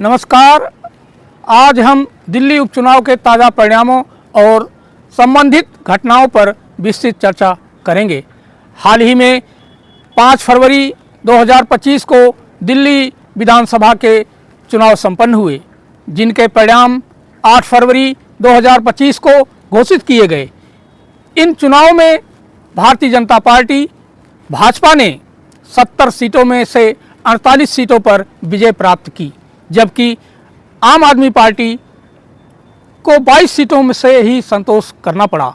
नमस्कार। आज हम दिल्ली उपचुनाव के ताज़ा परिणामों और संबंधित घटनाओं पर विस्तृत चर्चा करेंगे। हाल ही में 5 फरवरी 2025 को दिल्ली विधानसभा के चुनाव संपन्न हुए, जिनके परिणाम 8 फरवरी 2025 को घोषित किए गए। इन चुनावों में भारतीय जनता पार्टी भाजपा ने 70 सीटों में से 48 सीटों पर विजय प्राप्त की, जबकि आम आदमी पार्टी को 22 सीटों में से ही संतोष करना पड़ा।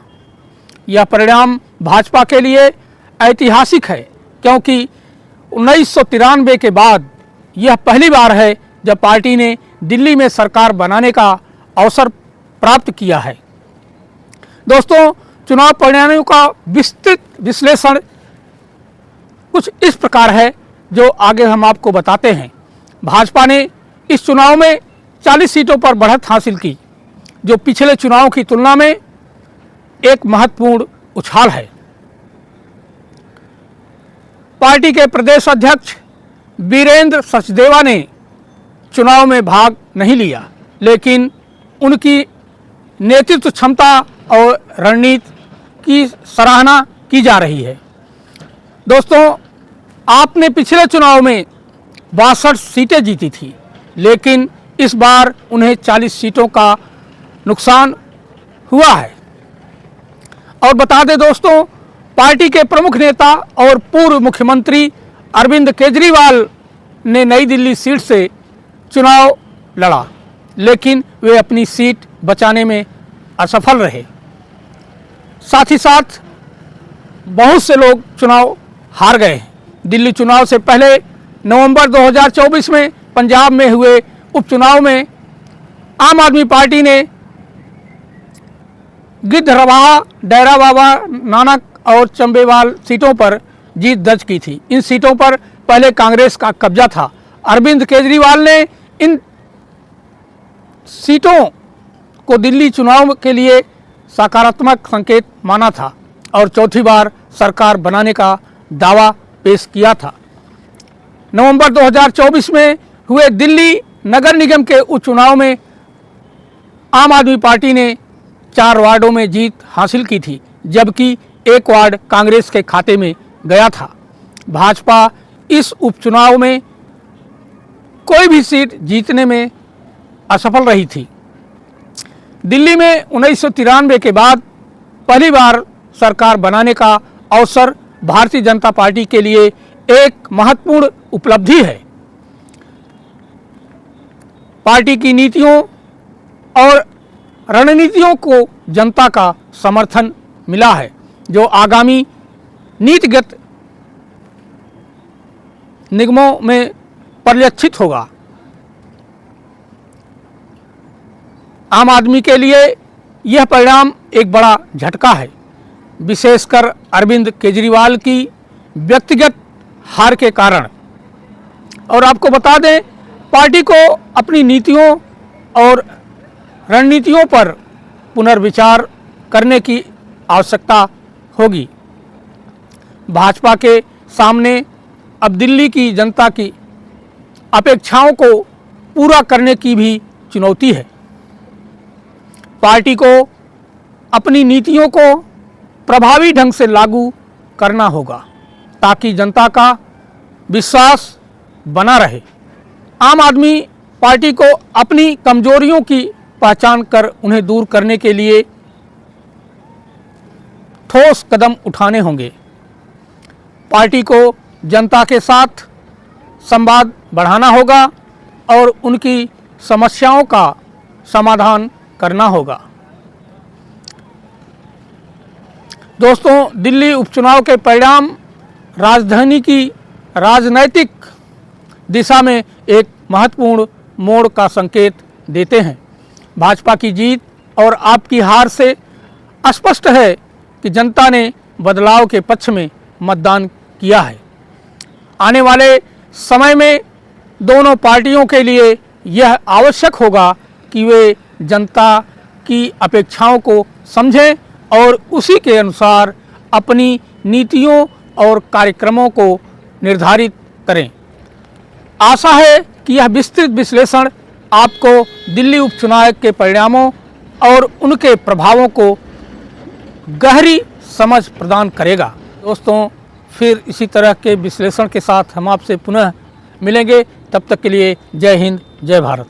यह परिणाम भाजपा के लिए ऐतिहासिक है, क्योंकि 1993 के बाद यह पहली बार है जब पार्टी ने दिल्ली में सरकार बनाने का अवसर प्राप्त किया है। दोस्तों, चुनाव परिणामों का विस्तृत विश्लेषण कुछ इस प्रकार है, जो आगे हम आपको बताते हैं। भाजपा ने इस चुनाव में 40 सीटों पर बढ़त हासिल की, जो पिछले चुनाव की तुलना में एक महत्वपूर्ण उछाल है। पार्टी के प्रदेश अध्यक्ष वीरेंद्र सचदेवा ने चुनाव में भाग नहीं लिया, लेकिन उनकी नेतृत्व क्षमता और रणनीति की सराहना की जा रही है। दोस्तों, आपने पिछले चुनाव में 62 सीटें जीती थी, लेकिन इस बार उन्हें 40 सीटों का नुकसान हुआ है। और बता दें दोस्तों, पार्टी के प्रमुख नेता और पूर्व मुख्यमंत्री अरविंद केजरीवाल ने नई दिल्ली सीट से चुनाव लड़ा, लेकिन वे अपनी सीट बचाने में असफल रहे। साथ ही साथ बहुत से लोग चुनाव हार गए हैं। दिल्ली चुनाव से पहले नवंबर 2024 में पंजाब में हुए उपचुनाव में आम आदमी पार्टी ने गिद्धरवाहा, डेरा बाबा नानक और चंबेवाल सीटों पर जीत दर्ज की थी। इन सीटों पर पहले कांग्रेस का कब्जा था। अरविंद केजरीवाल ने इन सीटों को दिल्ली चुनाव के लिए सकारात्मक संकेत माना था और चौथी बार सरकार बनाने का दावा पेश किया था। नवंबर 2024 में हुए दिल्ली नगर निगम के उपचुनाव में आम आदमी पार्टी ने 4 वार्डों में जीत हासिल की थी, जबकि 1 वार्ड कांग्रेस के खाते में गया था। भाजपा इस उपचुनाव में कोई भी सीट जीतने में असफल रही थी। दिल्ली में 1993 के बाद पहली बार सरकार बनाने का अवसर भारतीय जनता पार्टी के लिए एक महत्वपूर्ण उपलब्धि है। पार्टी की नीतियों और रणनीतियों को जनता का समर्थन मिला है, जो आगामी नीतिगत निगमों में परिलक्षित होगा। आम आदमी के लिए यह परिणाम एक बड़ा झटका है, विशेषकर अरविंद केजरीवाल की व्यक्तिगत हार के कारण। और आपको बता दें, पार्टी को अपनी नीतियों और रणनीतियों पर पुनर्विचार करने की आवश्यकता होगी। भाजपा के सामने अब दिल्ली की जनता की अपेक्षाओं को पूरा करने की भी चुनौती है। पार्टी को अपनी नीतियों को प्रभावी ढंग से लागू करना होगा, ताकि जनता का विश्वास बना रहे। आम आदमी पार्टी को अपनी कमजोरियों की पहचान कर उन्हें दूर करने के लिए ठोस कदम उठाने होंगे। पार्टी को जनता के साथ संवाद बढ़ाना होगा और उनकी समस्याओं का समाधान करना होगा। दोस्तों, दिल्ली उपचुनाव के परिणाम राजधानी की राजनैतिक दिशा में एक महत्वपूर्ण मोड़ का संकेत देते हैं। भाजपा की जीत और आपकी हार से स्पष्ट है कि जनता ने बदलाव के पक्ष में मतदान किया है। आने वाले समय में दोनों पार्टियों के लिए यह आवश्यक होगा कि वे जनता की अपेक्षाओं को समझें और उसी के अनुसार अपनी नीतियों और कार्यक्रमों को निर्धारित करें। आशा है कि यह विस्तृत विश्लेषण आपको दिल्ली उपचुनाव के परिणामों और उनके प्रभावों को गहरी समझ प्रदान करेगा। दोस्तों, फिर इसी तरह के विश्लेषण के साथ हम आपसे पुनः मिलेंगे। तब तक के लिए जय हिंद, जय भारत।